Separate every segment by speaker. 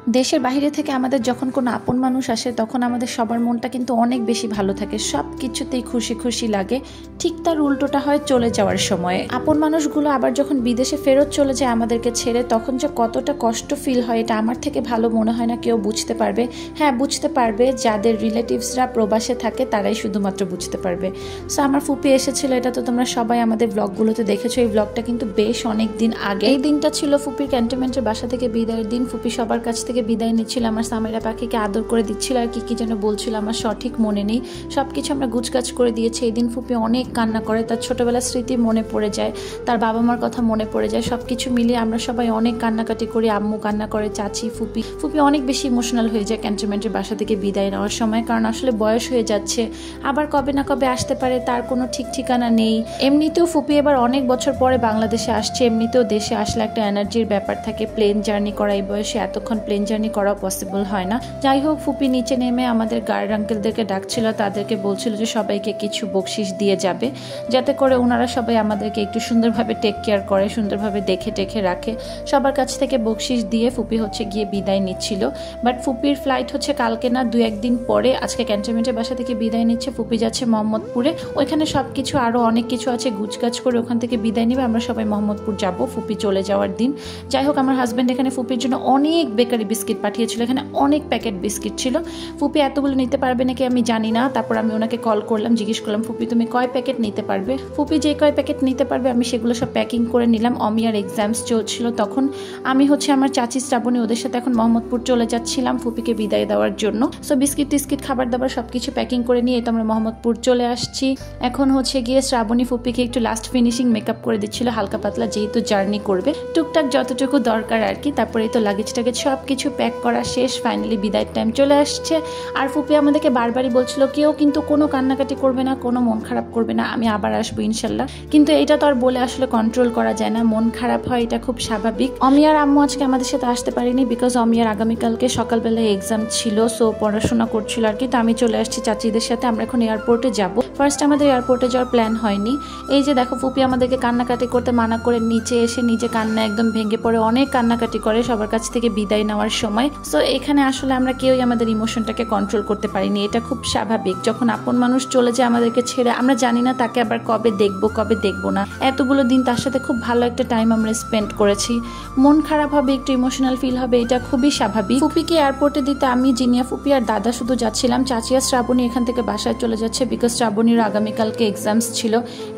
Speaker 1: দেশের বাইরে থেকে আমাদের যখন কোনো আপন মানুষ আসে তখন আমাদের সবার মনটা কিন্তু অনেক বেশি ভালো থাকে, সব কিছুতেই খুশি খুশি লাগে। ঠিক তার উল্টোটা হয় চলে যাওয়ার সময়। আপন মানুষগুলো আবার যখন বিদেশে ফেরত চলে যায় আমাদেরকে ছেড়ে, তখন যে কতটা কষ্ট ফিল হয় এটা আমার থেকে ভালো মনে হয় না কেউ বুঝতে পারবে। হ্যাঁ, বুঝতে পারবে যাদের রিলেটিভসরা প্রবাসে থাকে তারাই শুধুমাত্র বুঝতে পারবে। সো আমার ফুপি এসেছিল, এটা তো তোমরা সবাই আমাদের ব্লগগুলোতে দেখেছো। এই ব্লগটা কিন্তু বেশ অনেক দিন আগে। এই দিনটা ছিল ফুপির ক্যান্টনমেন্টের বাসা থেকে বিদায়ের দিন। ফুপি সবার কাছ থেকে বিদায় নিচ্ছিল, আমার সামিরা পাখিকে আদর করে দিচ্ছিল আর কি যেন বলছিল, আমার সঠিক মনে নেই। সবকিছু আমরা গুছগাছ করে দিয়েছি। এই দিন ফুপি অনেক কান্না করে, তার ছোটবেলার স্মৃতি মনে পড়ে যায়, তার বাবা মার কথা মনে পড়ে যায়। সবকিছু মিলিয়ে আমরা সবাই অনেক কান্নাকাটি করি। আম্মু কান্না করে, চাচি, ফুপি অনেক বেশি ইমোশনাল হয়ে যায় ক্যান্টনমেন্টের বাসা থেকে বিদায় নেওয়ার সময়, কারণ আসলে বয়স হয়ে যাচ্ছে, আবার কবে না কবে আসতে পারে তার কোনো ঠিক ঠিকানা নেই। এমনিতেও ফুপি এবার অনেক বছর পরে বাংলাদেশে আসছে, এমনিতেও দেশে আসলে একটা এনার্জির ব্যাপার থাকে। প্লেন জার্নি করা, এই বয়সে এতক্ষণ প্লেন জার্নি করা পসিবল হয় না। যাই হোক, ফুপি নিচে নেমে আমাদের গার্ড আঙ্কেলদেরকে ডাকছিল, তাদেরকে বলছিল যে সবাইকে কিছু বকশিস দিয়ে যাবে, যাতে করে ওনারা সবাই আমাদেরকে একটু সুন্দরভাবে টেক কেয়ার করে, সুন্দরভাবে দেখে টেখে রাখে। সবার কাছ থেকে বকশিস দিয়ে ফুপি গিয়ে বিদায় নিচ্ছিল। বাট ফুপির ফ্লাইট কালকে না, 2-1 দিন পরে। আজকে ক্যান্টনমেন্টের বাসা থেকে বিদায় নিচ্ছে, ফুপি যাচ্ছে মোহাম্মদপুরে। ওইখানে সবকিছু আরো অনেক কিছু আছে, গুছগাছ করে ওখান থেকে বিদায় নিবে। আমরা সবাই মোহাম্মদপুর যাব ফুপি চলে যাওয়ার দিন। যাই হোক, আমার হাজব্যান্ড এখানে ফুপির জন্য অনেক বেকারি বিস্কিট পাঠিয়েছিল, এখানে অনেক প্যাকেট বিস্কিট ছিল। ফুপি এতগুলো নিতে পারবে নাকি আমি জানি না। তারপর আমি ওনাকে কল করলাম, জিজ্ঞেস করলাম, ফুপি তুমি কয় প্যাকেট নিতে পারবে? ফুপি যে কয় প্যাকেট নিতে পারবে আমি সেগুলো সব প্যাকিং করে নিলাম। অমিয়ার এক্সামস চলছিল তখন। আমি আমার চাচি শ্রাবণী, ওদের সাথে এখন মোহাম্মদপুর চলে যাচ্ছিলাম ফুপিকে বিদায় দেওয়ার জন্য। সো বিস্কিট টিস্কিট খাবার দাবার সবকিছু প্যাকিং করে নিয়ে তো আমরা মোহাম্মদপুর চলে আসছি। এখন গিয়ে শ্রাবণী ফুপিকে একটু লাস্ট ফিনিশিং মেকআপ করে দিচ্ছিল হালকা পাতলা, যেহেতু জার্নি করবে, টুকটাক যতটুকু দরকার আর কি। তারপরে তো লাগেজ টাগেজ সবকিছু প্যাক করা শেষ, ফাইনালি বিদায়ের টাইম চলে আসছে। আর ফুপি আমাদেরকে বারবারই বলছিল কেউ কিন্তু কোনো কান্নাকাটি করবে না, কোনো মন খারাপ করবে না, আমি আবার আসবো ইনশাল্লাহ। কিন্তু এটা তো আর বলে আসলে কন্ট্রোল করা যায় না, মন খারাপ হয়, এটা খুব স্বাভাবিক। অমিয়ার আম্মু আজকে আমাদের সাথে আসতে পারিনি, বিকজ অমিয়ার আগামীকালকে সকালবেলায় এক্সাম ছিল, সো পড়াশোনা করছিল আর কি। তো আমি চলে আসছি চাচিদের সাথে, আমরা এখন এয়ারপোর্টে যাব। ফার্স্ট আমাদের এয়ারপোর্টে যাওয়ার প্ল্যান হয়নি। এই যে দেখো, ফুপি আমাদেরকে কান্নাকাটি করতে মানা করে নিচে এসে নিজে কান্না একদম ভেঙে পড়ে, অনেক কান্নাকাটি করে সবার কাছ থেকে বিদায় নেওয়ার সময়। সো এখানে আসলে আমরা কেউই আমাদের ইমোশনটাকে কন্ট্রোল করতে পারিনি, এটা খুব স্বাভাবিক। যখন আপন মানুষ চলে যায় আমাদেরকে ছেড়ে, আমরা জানি না তাকে আবার কবে দেখবো না। এতগুলো দিন তার সাথে খুব ভালো একটা টাইম আমরা স্পেন্ড করেছি, মন খারাপ হবে, একটু ইমোশনাল ফিল হবে, এটা খুবই স্বাভাবিক। ফুপিকে এয়ারপোর্টে দিতে আমি, জিনিয়া ফুপি আর দাদা শুধু যাচ্ছিলাম। চাচি আর শ্রাবণী এখান থেকে বাসায় চলে যাচ্ছে, বিকজ শ্রাবণীর আগামীকালকে এক্সামস ছিল।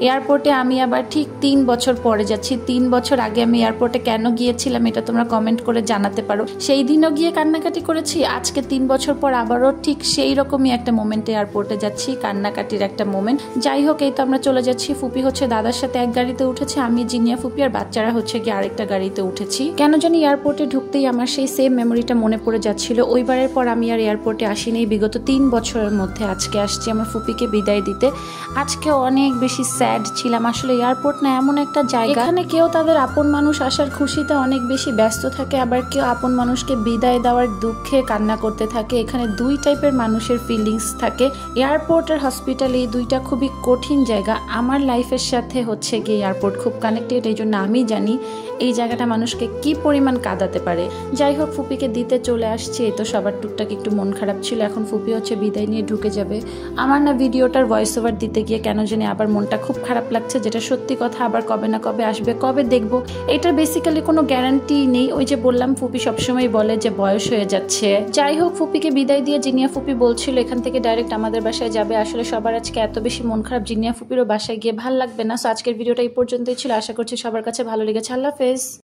Speaker 1: এয়ারপোর্টে আমি আবার ঠিক 3 বছর পরে যাচ্ছি। 3 বছর আগে আমি এয়ারপোর্টে কেন গিয়েছিলাম এটা তোমরা কমেন্ট করে জানাতে পারো। সেই দিনও গিয়ে কান্নাকাটি করেছি, আজকে 3 বছর পর আবারও ঠিক সেই রকমই একটা মোমেন্টে এয়ারপোর্টে যাচ্ছি, কান্নাকাটির একটা মোমেন্ট। যাই হোক, এই তো আমরা চলে যাচ্ছি। ফুপি দাদার সাথে এক গাড়িতে উঠেছে, আমি, জিনিয়া ফুপি আর বাচ্চারা গিয়ে আরেকটা গাড়িতে উঠেছি। কেন জানি এয়ারপোর্টে ঢুকতেই আমার সেই সেম মেমোরিটা মনে পড়ে যাচ্ছিল। ওইবারের পর আমি আর এয়ারপোর্টে আসিনি বিগত 3 বছরের মধ্যে। আজকে আসছি আমার ফুপিকে বিদায় দিতে। আজকে অনেক বেশি স্যাড ছিলাম। আসলে এয়ারপোর্ট না এমন একটা জায়গা, এখানে কেউ তাদের আপন মানুষ আসার খুশিতে অনেক বেশি ব্যস্ত থাকে, আবার কেউ আপন মানুষকে বিদায় দেওয়ার দুঃখে কান্না করতে থাকে। এখানে 2 টাইপের মানুষের ফিলিংস থাকে। এয়ারপোর্ট আর হসপিটাল, এই দুইটা খুবই কঠিন জায়গা। আমার লাইফের সাথে গিয়ে এয়ারপোর্ট খুব কানেক্টেড, এই জন্য আমি জানি এই জায়গাটা মানুষকে কি পরিমাণ কাঁদাতে পারে। যাই হোক, ফুপিকে দিতে চলে আসছে। এই তো সবার টুকটাক একটু মন খারাপ ছিল। এখন ফুপি বিদায় নিয়ে ঢুকে যাবে। আমার না ভিডিওটার ভয়েস ওভার দিতে গিয়ে কেন জানি আবার মনটা খুব খারাপ লাগছে, যেটা সত্যি কথা। আবার কবে না কবে আসবে, কবে দেখবো, এটার বেসিক্যালি কোনো গ্যারান্টি নেই। ওই যে বললাম, ফুপি সবসময় বলে যে বয়স হয়ে যাচ্ছে। যাই হোক, ফুপিকে বিদায় দিয়ে জিনিয়া ফুপি বলছিল এখান থেকে ডাইরেক্ট আমাদের বাসায় যাবে। আসলে সবার আজকে এত বেশি মন খারাপ, জিনিয়া ফুপিরও বাসায় গিয়ে ভাল লাগবে না। সো আজকের ভিডিওটা এই পর্যন্তই ছিল। আশা করছি সবার কাছে ভালো লেগেছে। আল্লাহ হাফেজ।